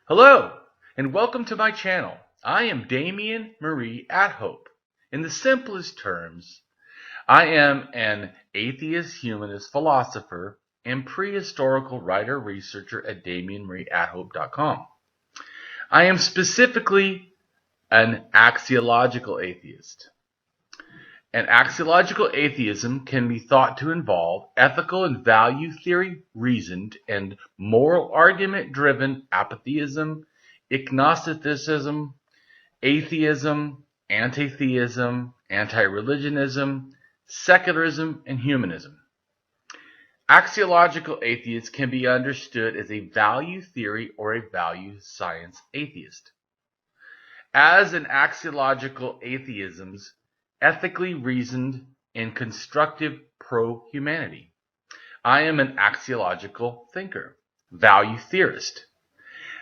Hello, and welcome to my channel. I am Damien Marie AtHope. In the simplest terms, I am an atheist, humanist, philosopher, and prehistorical writer-researcher at DamienMarieAtHope.com. I am specifically an axiological atheist. An axiological atheism can be thought to involve ethical and value theory reasoned and moral argument driven apatheism, agnosticism, atheism, anti-theism, anti-religionism, secularism, and humanism. Axiological atheists can be understood as a value theory or a value science atheist. As an axiological atheism's ethically reasoned and constructive pro-humanity. I am an axiological thinker, value theorist.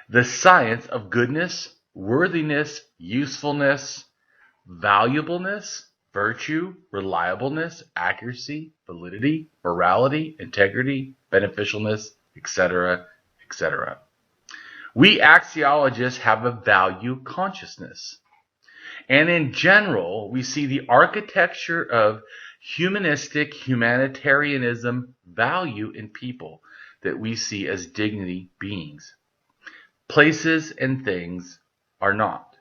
The science of goodness, worthiness, usefulness, valuableness, virtue, reliableness, accuracy, validity, morality, integrity, beneficialness, etc., etc. We axiologists have a value consciousness. And in general, we see the architecture of humanistic humanitarianism value in people that we see as dignity beings. Places and things are not.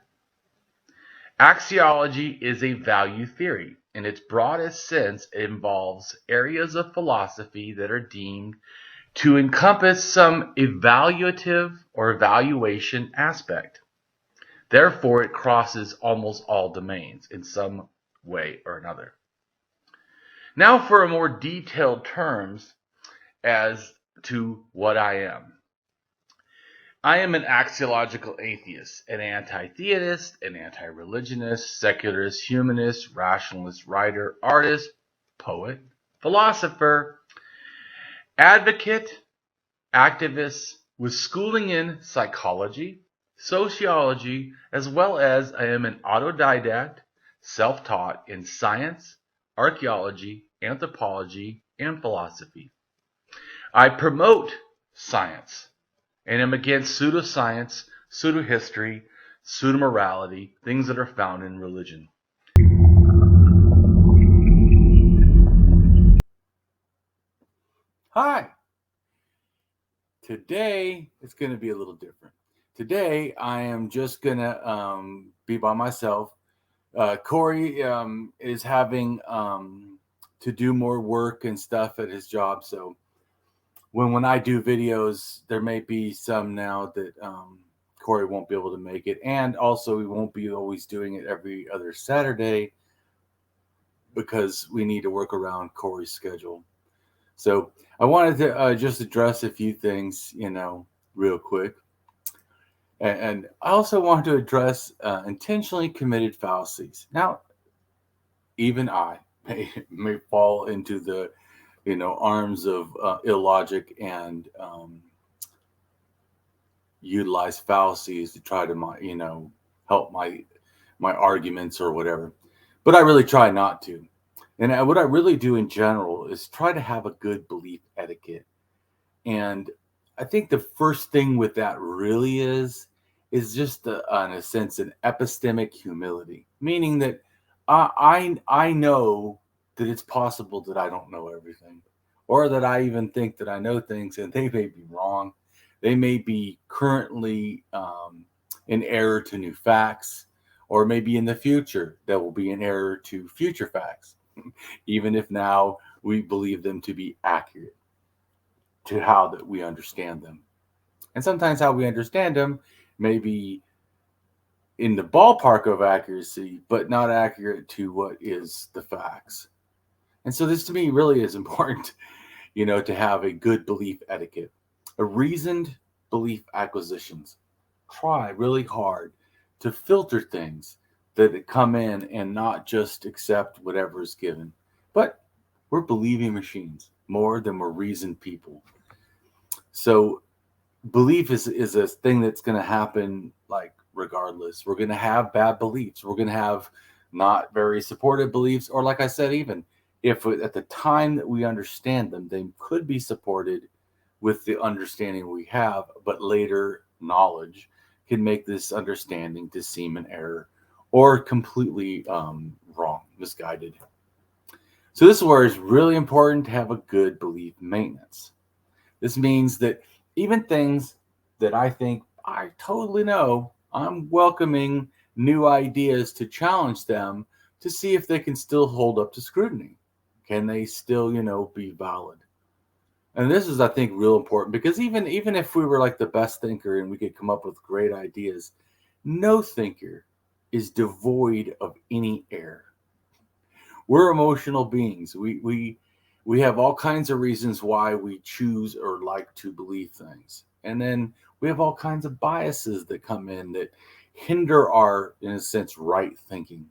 Axiology is a value theory. In its broadest sense, it involves areas of philosophy that are deemed to encompass some evaluative or evaluation aspect. Therefore, it crosses almost all domains in some way or another. Now for a more detailed terms as to what I am. I am an axiological atheist, an anti-theist, an anti-religionist, secularist, humanist, rationalist, writer, artist, poet, philosopher, advocate, activist, with schooling in psychology, sociology, as well as I am an autodidact, self-taught in science, archaeology, anthropology, and philosophy. I promote science and am against pseudoscience, pseudo-history, pseudo-morality, things that are found in religion. Hi. Today it's going to be a little different. Today I am just going to be by myself. Corey is having to do more work and stuff at his job. So when I do videos, there may be some now that Corey won't be able to make it. And also we won't be always doing it every other Saturday because we need to work around Corey's schedule. So I wanted to just address a few things, real quick. And I also want to address intentionally committed fallacies. Now, even I may fall into the, arms of illogic and utilize fallacies to try to, help my arguments or whatever. But I really try not to. And what I really do in general is try to have a good belief etiquette. And I think the first thing with that really is just, in a sense, an epistemic humility, meaning that I know that it's possible that I don't know everything, or that I even think that I know things and they may be wrong. They may be currently in error to new facts, or maybe in the future there will be an error to future facts, even if now we believe them to be accurate to how that we understand them. And sometimes how we understand them may be in the ballpark of accuracy, but not accurate to what is the facts. And so this to me really is important, to have a good belief etiquette, a reasoned belief acquisitions. Try really hard to filter things that come in and not just accept whatever is given. But we're believing machines more than we're reasoned people. So belief is a thing that's going to happen, like, regardless. We're going to have bad beliefs. We're going to have not very supportive beliefs, or like I said, even if at the time that we understand them, they could be supported with the understanding we have, but later knowledge can make this understanding to seem an error or completely wrong, misguided. So this is where it's really important to have a good belief maintenance. This means that even things that I think I totally know, I'm welcoming new ideas to challenge them to see if they can still hold up to scrutiny. Can they still, be valid? And this is, I think, real important because even if we were like the best thinker and we could come up with great ideas, no thinker is devoid of any error. We're emotional beings. We have all kinds of reasons why we choose or like to believe things. And then we have all kinds of biases that come in that hinder our, in a sense, right thinking.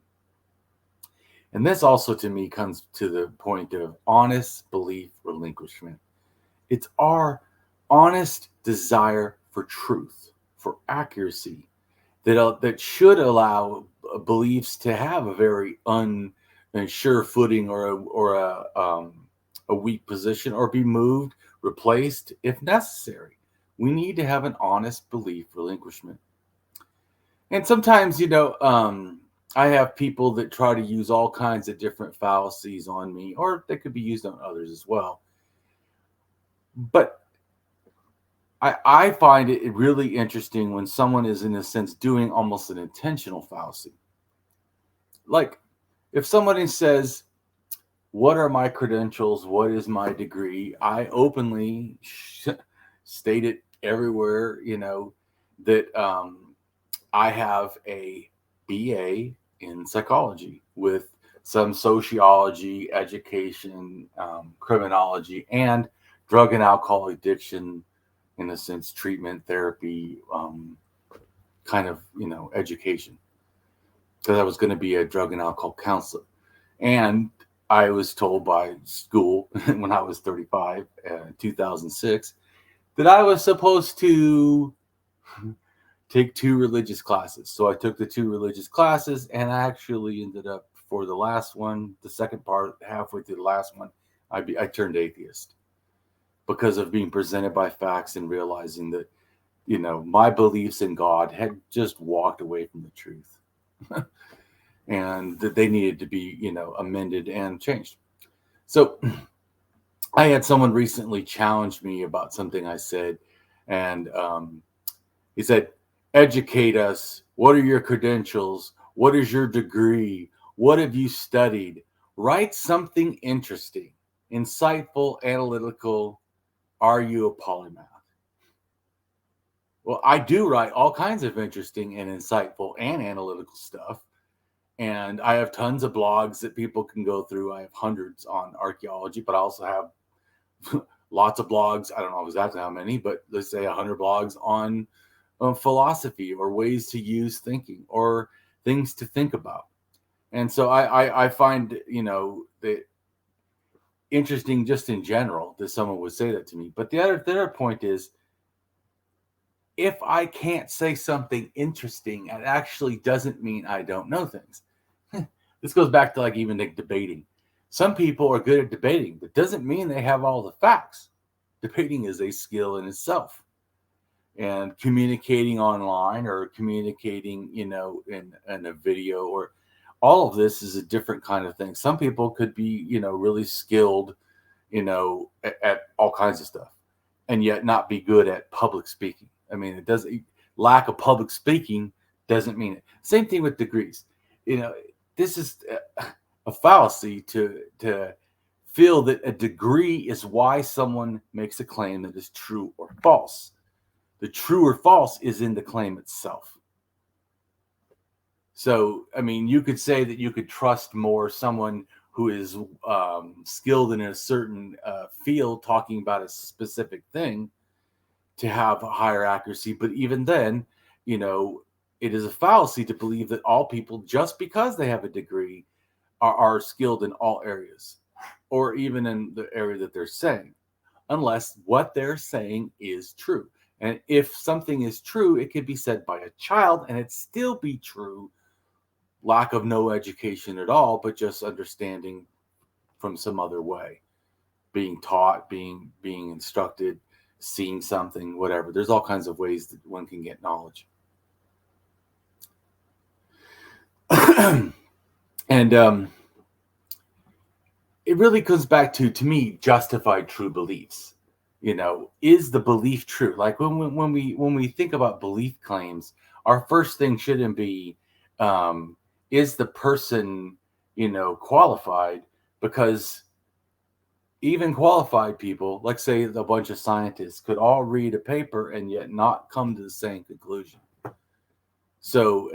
And this also to me comes to the point of honest belief relinquishment. It's our honest desire for truth, for accuracy, that should allow beliefs to have a very unsure footing or a weak position, or be moved, replaced if necessary. We need to have an honest belief relinquishment. And sometimes, I have people that try to use all kinds of different fallacies on me, or they could be used on others as well. But I find it really interesting when someone is, in a sense, doing almost an intentional fallacy. Like if somebody says, what are my credentials? What is my degree? I openly state it everywhere, that I have a BA in psychology with some sociology, education, criminology, and drug and alcohol addiction, in a sense, treatment, therapy, kind of, education. Because I was going to be a drug and alcohol counselor. And I was told by school when I was 35, 2006, that I was supposed to take 2 religious classes. So I took the 2 religious classes, and I actually ended up, for the last one, the second part, halfway through the last one, I turned atheist because of being presented by facts and realizing that, my beliefs in God had just walked away from the truth. And that they needed to be, amended and changed. So I had someone recently challenge me about something I said, and he said, educate us. What are your credentials? What is your degree? What have you studied? Write something interesting, insightful, analytical. Are you a polymath? Well, I do write all kinds of interesting and insightful and analytical stuff. And I have tons of blogs that people can go through. I have hundreds on archaeology, but I also have lots of blogs. I don't know exactly how many, but let's say 100 blogs on philosophy or ways to use thinking or things to think about. And so I find, that interesting just in general that someone would say that to me. But the other point is, if I can't say something interesting, it actually doesn't mean I don't know things. This goes back to like even like debating. Some people are good at debating, but doesn't mean they have all the facts. Debating is a skill in itself. And communicating online or communicating, in a video, or all of this is a different kind of thing. Some people could be, really skilled, at all kinds of stuff, and yet not be good at public speaking. I mean, it doesn't, lack of public speaking doesn't mean it. Same thing with degrees. This is a fallacy to feel that a degree is why someone makes a claim that is true or false. The true or false is in the claim itself. So, I mean, you could say that you could trust more someone who is skilled in a certain field talking about a specific thing to have a higher accuracy. But even then, it is a fallacy to believe that all people, just because they have a degree, are skilled in all areas, or even in the area that they're saying, unless what they're saying is true. And if something is true, it could be said by a child and it still be true. Lack of no education at all, but just understanding from some other way, being taught, being instructed, seeing something, whatever. There's all kinds of ways that one can get knowledge. And it really comes back to me, justified true beliefs. Is the belief true? Like when we think about belief claims, our first thing shouldn't be, is the person qualified? Because even qualified people, like say a bunch of scientists, could all read a paper and yet not come to the same conclusion. So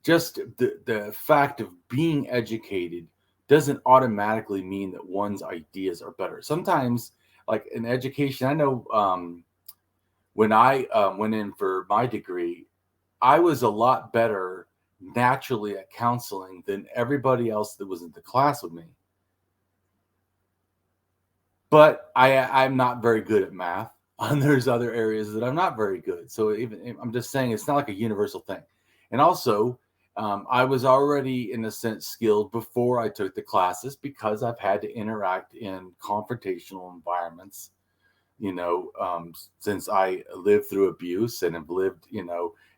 just the fact of being educated doesn't automatically mean that one's ideas are better. Sometimes, like in education, I know when I went in for my degree, I was a lot better naturally at counseling than everybody else that was in the class with me. But I'm not very good at math. And there's other areas that I'm not very good. So even I'm just saying it's not like a universal thing. And also, I was already in a sense skilled before I took the classes because I've had to interact in confrontational environments. Since I lived through abuse and have lived,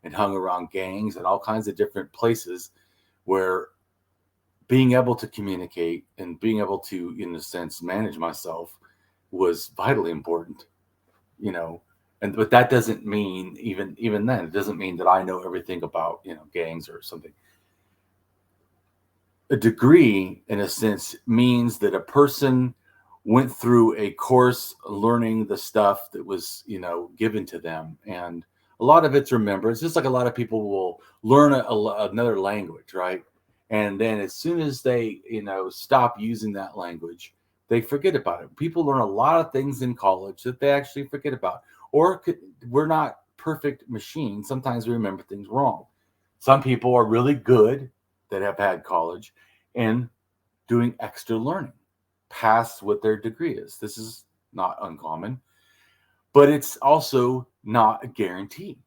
and hung around gangs and all kinds of different places where being able to communicate and being able to, in a sense, manage myself was vitally important, but that doesn't mean even then, it doesn't mean that I know everything about, gangs or something. A degree, in a sense, means that a person went through a course learning the stuff that was, given to them. And a lot of it's remembrance. Just like a lot of people will learn another language, right? And then as soon as they, stop using that language, they forget about it. People learn a lot of things in college that they actually forget about. Or we're not perfect machines. Sometimes we remember things wrong. Some people are really good that have had college and doing extra learning past what their degree is. This is not uncommon, but it's also not a guarantee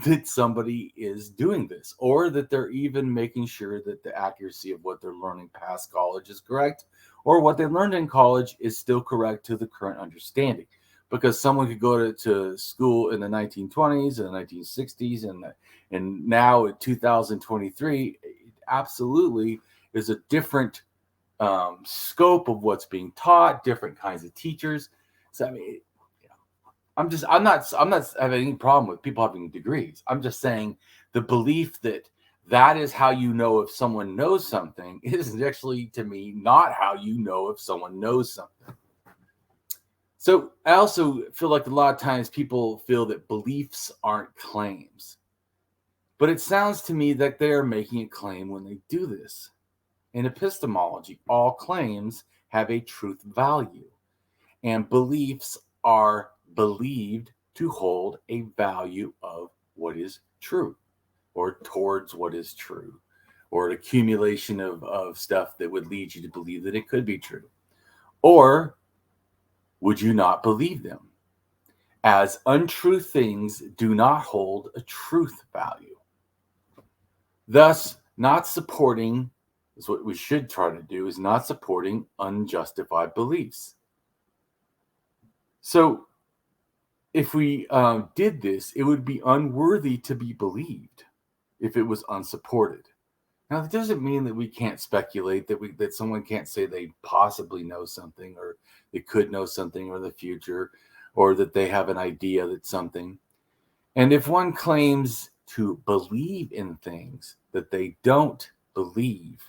that somebody is doing this or that they're even making sure that the accuracy of what they're learning past college is correct or what they learned in college is still correct to the current understanding. Because someone could go to school in the 1920s and the 1960s and now in 2023, it absolutely is a different scope of what's being taught, different kinds of teachers. So I mean, I'm not having any problem with people having degrees. I'm just saying the belief that is how you know if someone knows something is actually, to me, not how you know if someone knows something. So I also feel like a lot of times people feel that beliefs aren't claims. But it sounds to me that they are making a claim when they do this. In epistemology, all claims have a truth value, and beliefs are believed to hold a value of what is true, or towards what is true, or an accumulation of stuff that would lead you to believe that it could be true. Or would you not believe them? As untrue things do not hold a truth value. Thus, not supporting is what we should try to do, is not supporting unjustified beliefs. So if we did this, it would be unworthy to be believed if it was unsupported. Now, that doesn't mean that we can't speculate, that someone can't say they possibly know something, or they could know something in the future, or that they have an idea that something. And if one claims to believe in things that they don't believe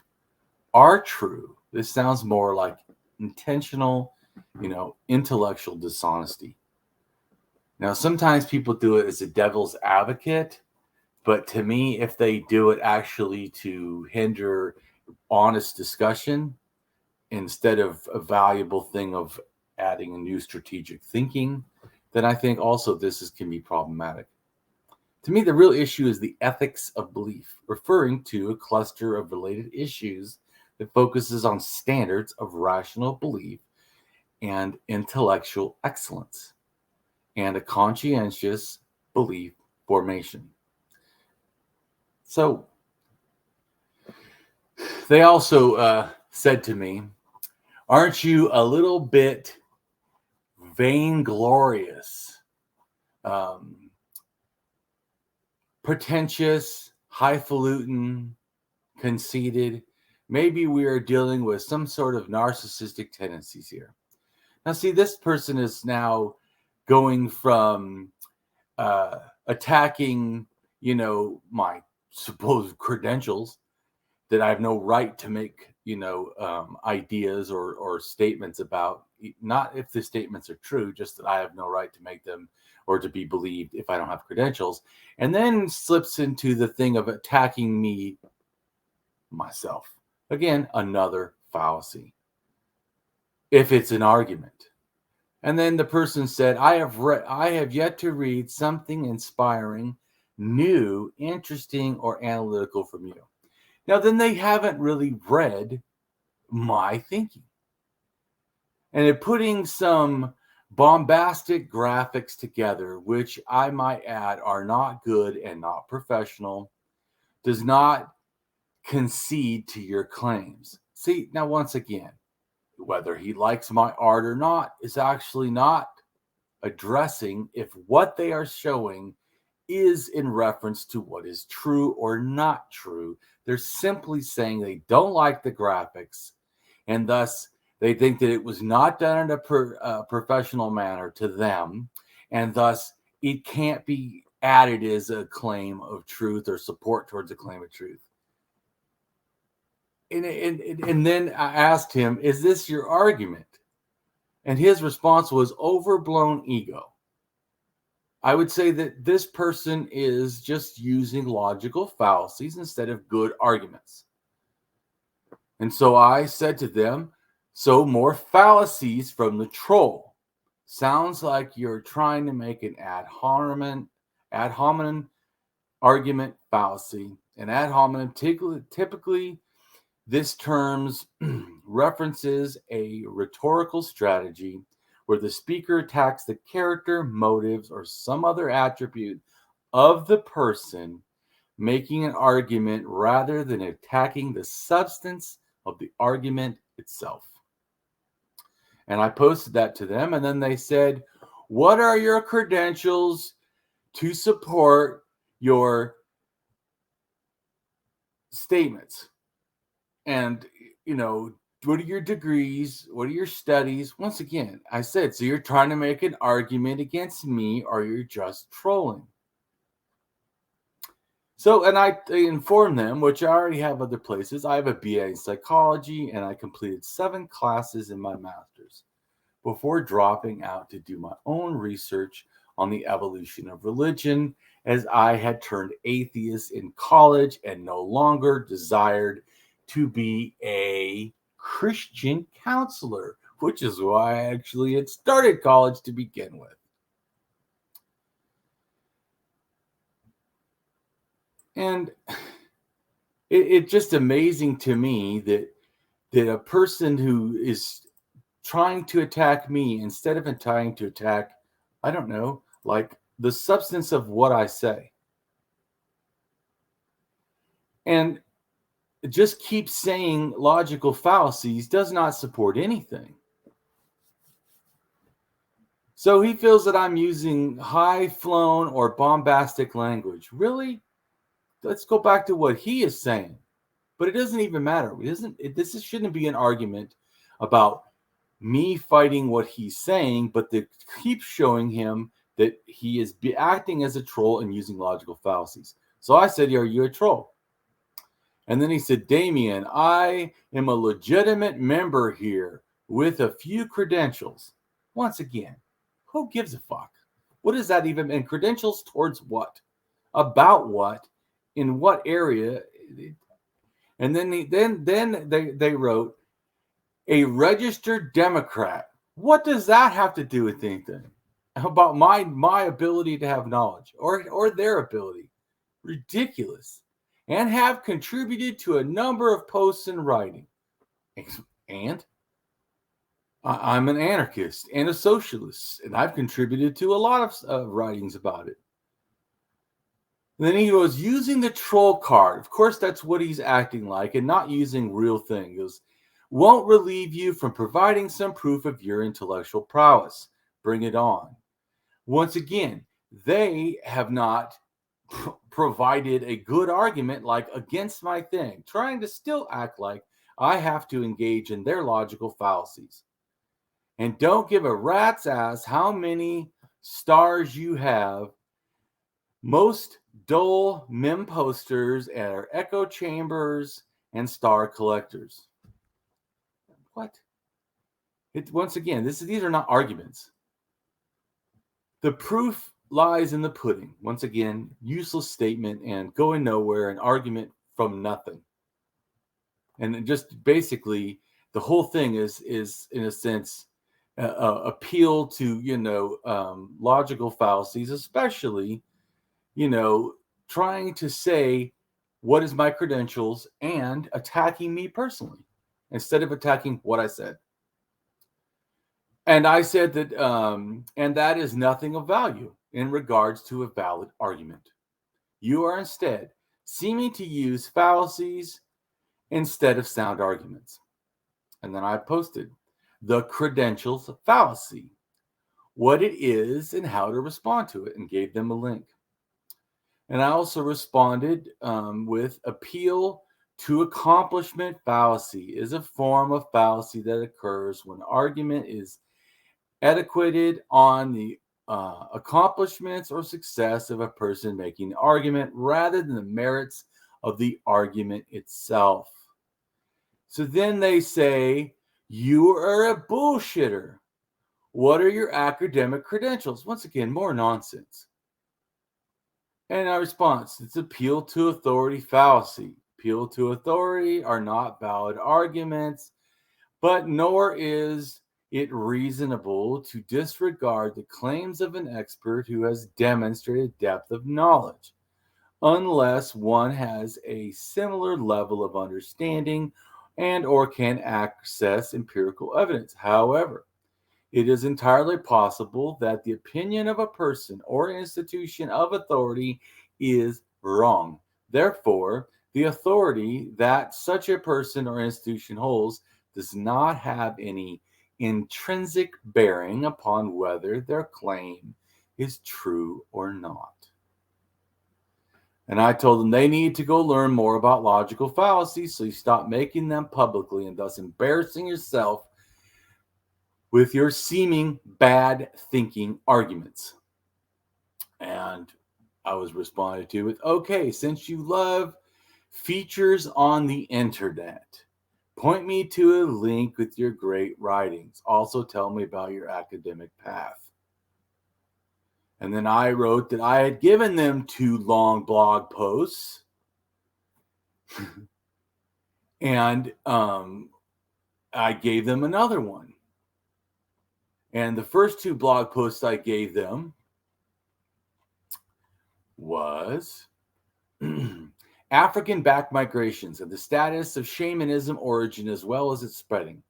are true, this sounds more like intentional, intellectual dishonesty. Now, sometimes people do it as a devil's advocate, but to me, if they do it actually to hinder honest discussion instead of a valuable thing of adding a new strategic thinking, then I think also can be problematic. To me, the real issue is the ethics of belief, referring to a cluster of related issues that focuses on standards of rational belief and intellectual excellence, and a conscientious belief formation. So they also said to me, aren't you a little bit vainglorious, pretentious, highfalutin, conceited. Maybe we are dealing with some sort of narcissistic tendencies here. Now, see, this person is now going from attacking, my supposed credentials, that I have no right to make, ideas or statements about. Not if the statements are true, just that I have no right to make them or to be believed if I don't have credentials. And then slips into the thing of attacking me, myself. Again, another fallacy, if it's an argument. And then the person said, I have yet to read something inspiring, new, interesting, or analytical from you. Now, then they haven't really read my thinking. And in putting some bombastic graphics together, which I might add are not good and not professional, does not concede to your claims. See, now once again, whether he likes my art or not is actually not addressing if what they are showing is in reference to what is true or not true. They're simply saying they don't like the graphics, and thus they think that it was not done in a professional manner to them, and thus it can't be added as a claim of truth or support towards a claim of truth. And then I asked him, is this your argument? And his response was overblown ego. I would say that this person is just using logical fallacies instead of good arguments. And so I said to them, so more fallacies from the troll. Sounds like you're trying to make an ad hominem argument fallacy. An ad hominem typically this terms references a rhetorical strategy where the speaker attacks the character, motives, or some other attribute of the person making an argument rather than attacking the substance of the argument itself. And I posted that to them, and then they said, what are your credentials to support your statements? And, what are your degrees? What are your studies? Once again, I said, so you're trying to make an argument against me, or you're just trolling. So, and I informed them, which I already have other places. I have a BA in psychology, and I completed 7 classes in my master's before dropping out to do my own research on the evolution of religion, as I had turned atheist in college and no longer desired to be a Christian counselor, which is why I actually had started college to begin with. And it's just amazing to me that a person who is trying to attack me, instead of trying to attack, I don't know, like the substance of what I say, and just keep saying logical fallacies, does not support anything. So he feels that I'm using high-flown or bombastic language. Really? Let's go back to what he is saying. But it doesn't even matter. This shouldn't be an argument about me fighting what he's saying, but to keep showing him that he is acting as a troll and using logical fallacies. So I said, are you a troll? And then he said, Damien, I am a legitimate member here with a few credentials. Once again, who gives a fuck? What does that even mean? Credentials towards what? About what? In what area? And then they wrote, a registered Democrat. What does that have to do with anything? About my ability to have knowledge or their ability? Ridiculous. And have contributed to a number of posts and writing. And I'm an anarchist and a socialist, and I've contributed to a lot of writings about it. And then he goes, using the troll card. Of course, that's what he's acting like, and not using real things. He goes, won't relieve you from providing some proof of your intellectual prowess. Bring it on. Once again, they have not provided a good argument, like against my thing, trying to still act like I have to engage in their logical fallacies. And don't give a rat's ass how many stars you have. Most dull meme posters are echo chambers and star collectors. What? Once again, these are not arguments. The proof lies in the pudding. Once again, useless statement and going nowhere, an argument from nothing. And just basically, the whole thing is in a sense appeal to logical fallacies, especially trying to say what is my credentials and attacking me personally instead of attacking what I said. And I said that, and that is nothing of value in regards to a valid argument. You are instead seeming to use fallacies instead of sound arguments. And then I posted the credentials fallacy, what it is and how to respond to it, and gave them a link. And I also responded with appeal to accomplishment fallacy is a form of fallacy that occurs when argument is edited on the accomplishments or success of a person making the argument rather than the merits of the argument itself. So then they say, you are a bullshitter. What are your academic credentials? Once again, more nonsense. And our response, it's appeal to authority fallacy. Appeal to authority are not valid arguments, but nor is it reasonable to disregard the claims of an expert who has demonstrated depth of knowledge, unless one has a similar level of understanding and or can access empirical evidence. However, it is entirely possible that the opinion of a person or institution of authority is wrong. Therefore, the authority that such a person or institution holds does not have any intrinsic bearing upon whether their claim is true or not. And I told them they need to go learn more about logical fallacies so you stop making them publicly and thus embarrassing yourself with your seeming bad thinking arguments. And I was responded to with, okay, since you love features on the internet, point me to a link with your great writings. Also tell me about your academic path. And then I wrote that I had given them 2 long blog posts. And I gave them another one. And the first 2 blog posts I gave them was African back migrations and the status of shamanism origin as well as its spreading.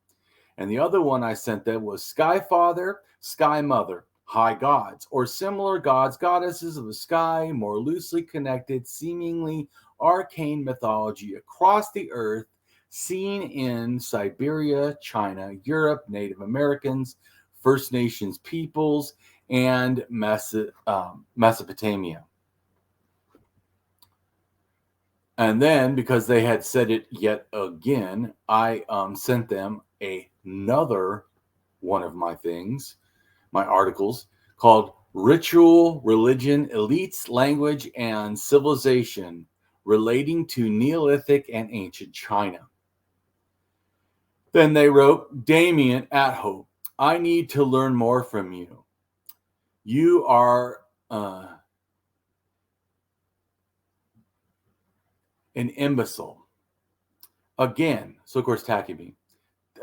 And the other one I sent them was Sky Father, Sky Mother, High Gods, or similar gods, goddesses of the sky, more loosely connected, seemingly arcane mythology across the earth, seen in Siberia, China, Europe, Native Americans, First Nations peoples, and Mesopotamia. And then, because they had said it yet again, I sent them another one of my things, my articles, called Ritual, Religion, Elites, Language, and Civilization Relating to Neolithic and Ancient China. Then they wrote, Damien, AtHope, I need to learn more from you. You are an imbecile. Again, so of course attacking me.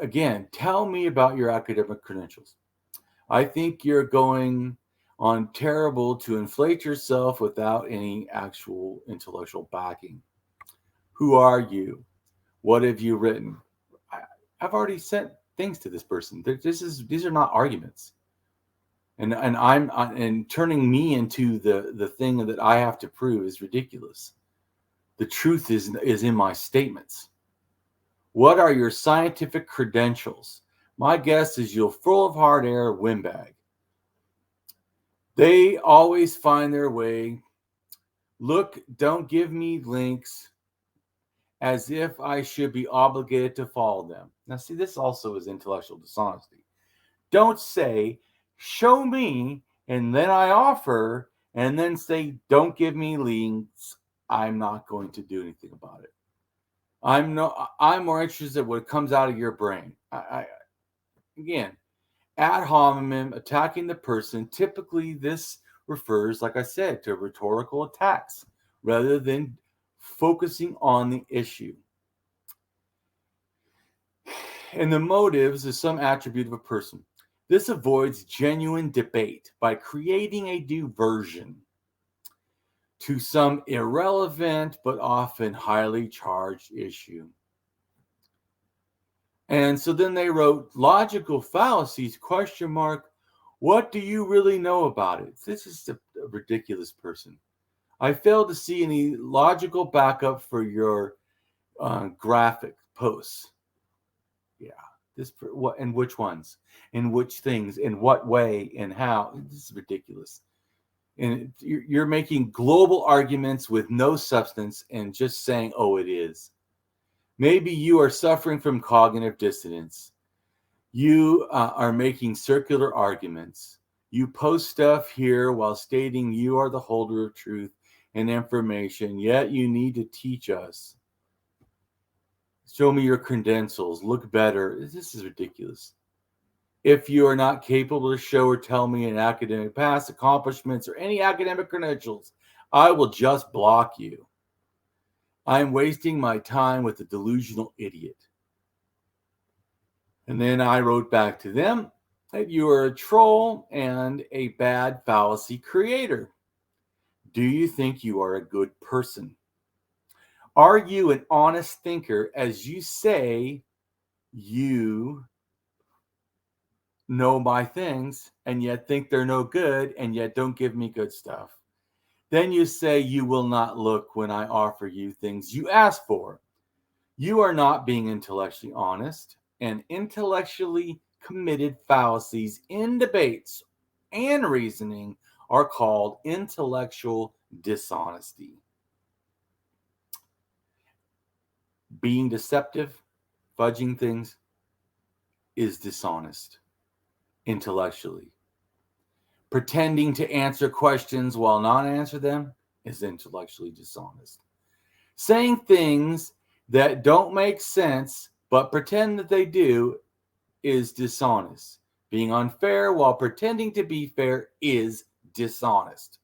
Again, tell me about your academic credentials. I think you're going on terrible to inflate yourself without any actual intellectual backing. Who are you? What have you written? I've already sent things to this person. These are not arguments. And turning me into the thing that I have to prove is ridiculous. The truth is in my statements. What are your scientific credentials? My guess is you're full of hard air windbag. They always find their way Look, don't give me links as if I should be obligated to follow them. Now, see, this also is intellectual dishonesty. Don't say, show me, and then I offer, and then say, don't give me links. I'm not going to do anything about it. I'm more interested in what comes out of your brain. Again, ad hominem, attacking the person. Typically, this refers, like I said, to rhetorical attacks rather than focusing on the issue. And the motives is some attribute of a person. This avoids genuine debate by creating a diversion to some irrelevant but often highly charged issue. And so then they wrote logical fallacies, ? What do you really know about it? This is a ridiculous person. I fail to see any logical backup for your graphic posts. Yeah, what and which ones, in which things, in what way, and how? This is ridiculous. And you're making global arguments with no substance and just saying, "Oh, it is." Maybe you are suffering from cognitive dissonance. You are making circular arguments. You post stuff here while stating you are the holder of truth and information, yet you need to teach us. Show me your credentials. Look better. This is ridiculous. If you are not capable to show or tell me an academic past, accomplishments, or any academic credentials, I will just block you. I'm wasting my time with a delusional idiot. And then I wrote back to them that you are a troll and a bad fallacy creator. Do you think you are a good person? Are you an honest thinker as you say you know my things and yet think they're no good and yet don't give me good stuff? Then you say you will not look when I offer you things you ask for. You are not being intellectually honest, and intellectually committed fallacies in debates and reasoning are called intellectual dishonesty. Being deceptive, fudging things, is dishonest intellectually. Pretending to answer questions while not answer them is intellectually dishonest. Saying things that don't make sense but pretend that they do is dishonest. Being unfair while pretending to be fair is dishonest.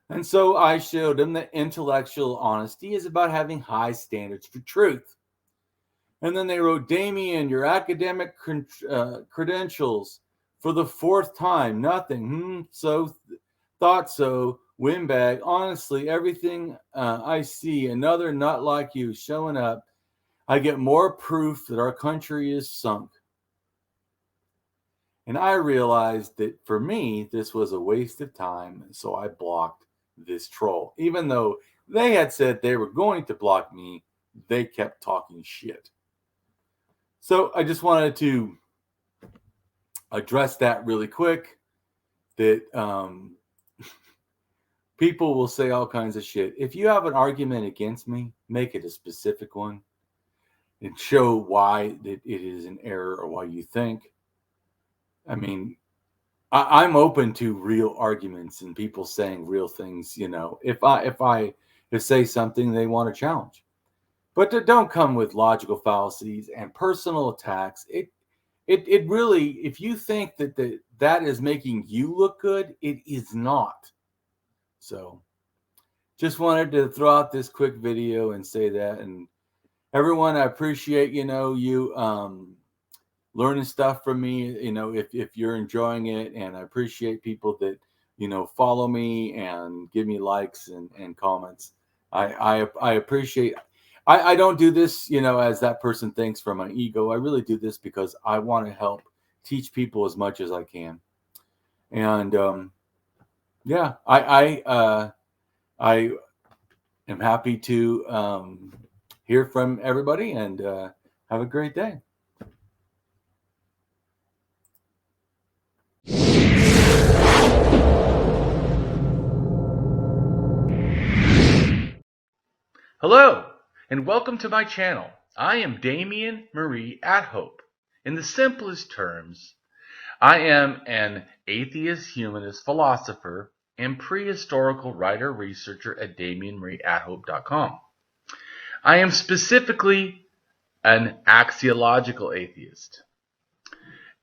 And so I showed them that intellectual honesty is about having high standards for truth. And then they wrote, Damien, your academic credentials for the fourth time, nothing. Thought so. Windbag. Honestly, everything I see, another nut like you showing up, I get more proof that our country is sunk. And I realized that for me, this was a waste of time. So I blocked this troll. Even though they had said they were going to block me, they kept talking shit. So I just wanted to address that really quick, that people will say all kinds of shit. If you have an argument against me, make it a specific one and show why it is an error or why you think. I mean, I'm open to real arguments and people saying real things. You know, if I say something they want to challenge, but don't come with logical fallacies and personal attacks. It really, if you think that is making you look good, it is not. So just wanted to throw out this quick video and say that. And everyone, I appreciate, you learning stuff from me, if you're enjoying it. And I appreciate people that, follow me and give me likes and comments. I appreciate. I don't do this, as that person thinks from my ego. I really do this because I want to help teach people as much as I can. And yeah, I am happy to hear from everybody, and have a great day. Hello, and welcome to my channel. I am Damien Marie AtHope. In the simplest terms, I am an atheist, humanist, philosopher, and prehistorical writer-researcher at DamienMarieAtHope.com. I am specifically an axiological atheist.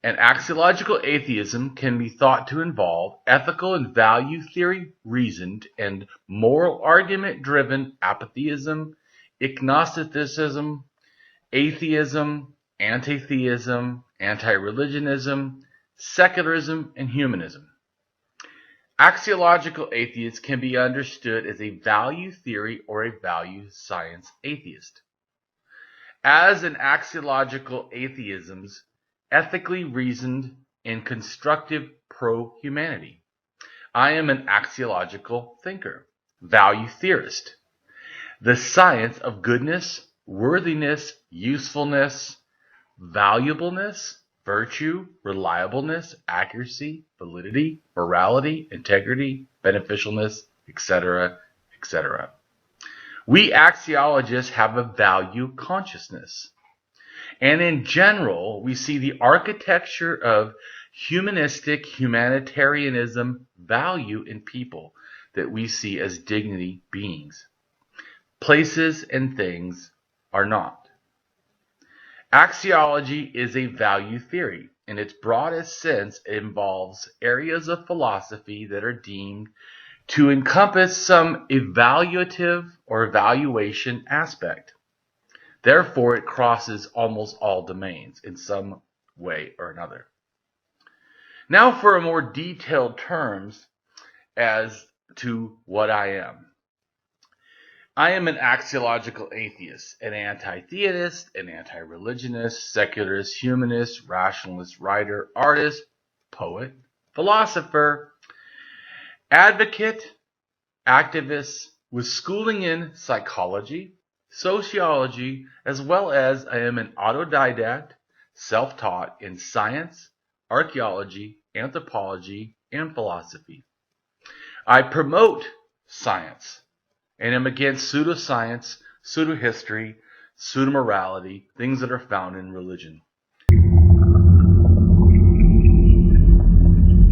An axiological atheism can be thought to involve ethical and value theory reasoned and moral argument driven apatheism, agnosticism, atheism, anti-theism, anti-religionism, secularism, and humanism. Axiological atheists can be understood as a value theory or a value science atheist. As an axiological atheism's ethically reasoned and constructive pro-humanity. I am an axiological thinker, value theorist. The science of goodness, worthiness, usefulness, valuableness, virtue, reliableness, accuracy, validity, morality, integrity, beneficialness, etc., etc. We axiologists have a value consciousness. And in general, we see the architecture of humanistic humanitarianism value in people that we see as dignity beings. Places and things are not. Axiology is a value theory. In its broadest sense, it involves areas of philosophy that are deemed to encompass some evaluative or evaluation aspect. Therefore, it crosses almost all domains in some way or another. Now for a more detailed terms as to what I am. I am an axiological atheist, an anti-theist, an anti-religionist, secularist, humanist, rationalist, writer, artist, poet, philosopher, advocate, activist with schooling in psychology, sociology, as well as I am an autodidact, self-taught in science, archaeology, anthropology, and philosophy. I promote science and am against pseudoscience, pseudohistory, pseudomorality, things that are found in religion.